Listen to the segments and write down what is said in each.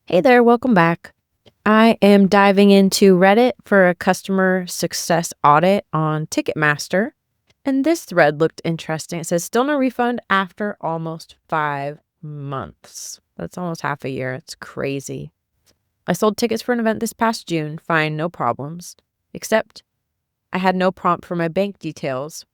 Hey there, welcome back. I am diving into Reddit for a customer success audit on Ticketmaster. And this thread looked interesting. It says, still no refund after almost 5 months. That's almost half a year. It's crazy. I sold tickets for an event this past June. Fine, no problems. Except I had no prompt for my bank details.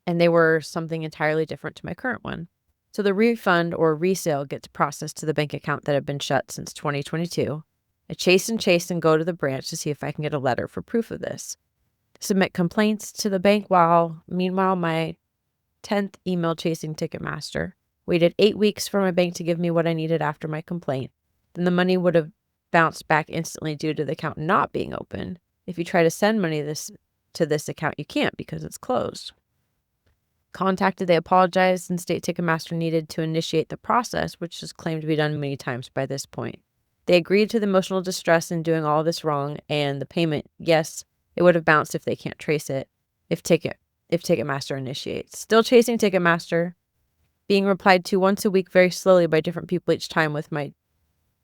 And they were something entirely different to my current one. So the refund or resale gets processed to the bank account that had been shut since 2022. I chase and go to the branch to see if I can get a letter for proof of this. Submit complaints to the bank meanwhile, my 10th email chasing Ticketmaster. Waited 8 weeks for my bank to give me what I needed after my complaint. Then the money would have bounced back instantly due to the account not being open. If you try to send money to this account, you can't because it's closed. Contacted, they apologized and state Ticketmaster needed to initiate the process, which is claimed to be done many times by this point. They agreed to the emotional distress in doing all this wrong, and the payment, yes, it would have bounced if they can't trace it, if Ticketmaster initiates. Still chasing Ticketmaster, being replied to once a week very slowly by different people each time, with my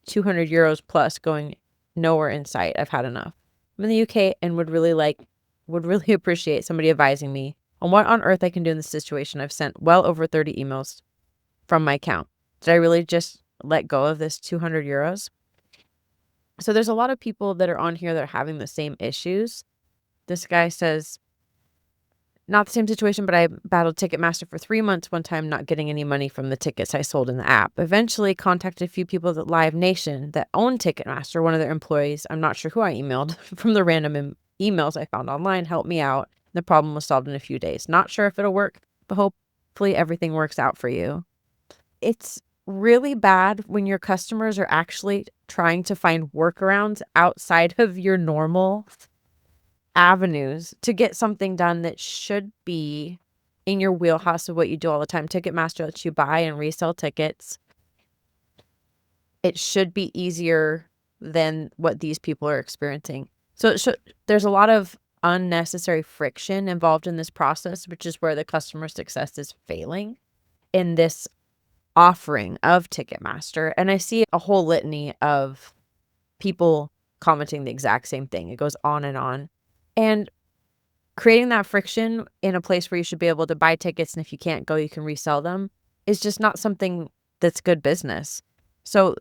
200 euros plus going nowhere in sight. I've had enough. I'm in the UK and would really appreciate somebody advising me on what on earth I can do in this situation. I've sent well over 30 emails from my account. Did I really just let go of this 200 euros? So there's a lot of people that are on here that are having the same issues. This guy says, not the same situation, but I battled Ticketmaster for 3 months one time, not getting any money from the tickets I sold in the app. Eventually contacted a few people at Live Nation that own Ticketmaster, one of their employees. I'm not sure who I emailed from the random emails I found online, helped me out. The problem was solved in a few days. Not sure if it'll work, but hopefully everything works out for you. It's really bad when your customers are actually trying to find workarounds outside of your normal avenues to get something done that should be in your wheelhouse of what you do all the time. Ticketmaster lets you buy and resell tickets. It should be easier than what these people are experiencing. So there's a lot of unnecessary friction involved in this process, which is where the customer success is failing in this offering of Ticketmaster. And I see a whole litany of people commenting the exact same thing. It goes on and on. And creating that friction in a place where you should be able to buy tickets, and if you can't go, you can resell them, is just not something that's good business. So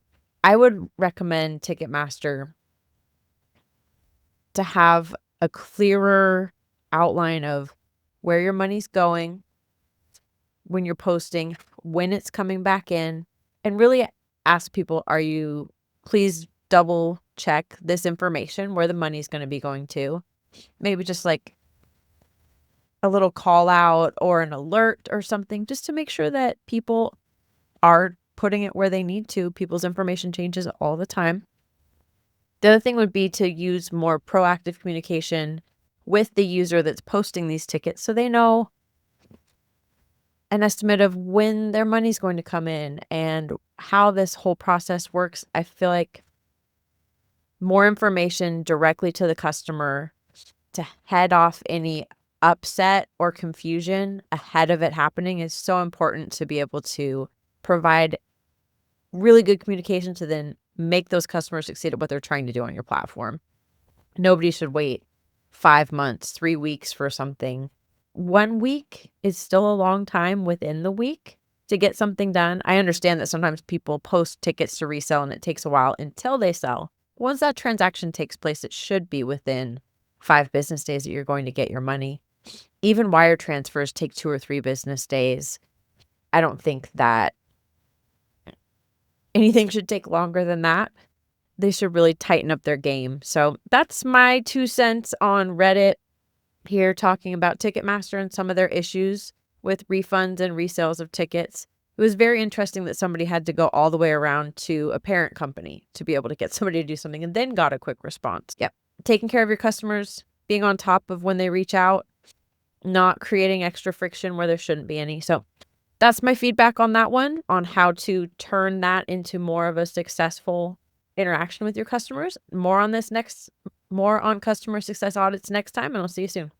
I would recommend Ticketmaster to have a clearer outline of where your money's going when you're posting, when it's coming back in, and really ask people, please double check this information, where the money's going to be going to. Maybe just like a little call out or an alert or something, just to make sure that people are putting it where they need to. People's information changes all the time. The other thing would be to use more proactive communication with the user that's posting these tickets so they know an estimate of when their money's going to come in and how this whole process works. I feel like more information directly to the customer to head off any upset or confusion ahead of it happening is so important, to be able to provide really good communication to then make those customers succeed at what they're trying to do on your platform. Nobody should wait 5 months, 3 weeks for something. 1 week is still a long time within the week to get something done. I understand that sometimes people post tickets to resell and it takes a while until they sell. Once that transaction takes place, it should be within 5 business days that you're going to get your money. Even wire transfers take 2 or 3 business days. I don't think that anything should take longer than that. They should really tighten up their game. So that's my 2 cents on Reddit here, talking about Ticketmaster and some of their issues with refunds and resales of tickets. It was very interesting that somebody had to go all the way around to a parent company to be able to get somebody to do something, and then got a quick response. Yep. Taking care of your customers, being on top of when they reach out, not creating extra friction where there shouldn't be any. So that's my feedback on that one, on how to turn that into more of a successful interaction with your customers. More on customer success audits next time, and I'll see you soon.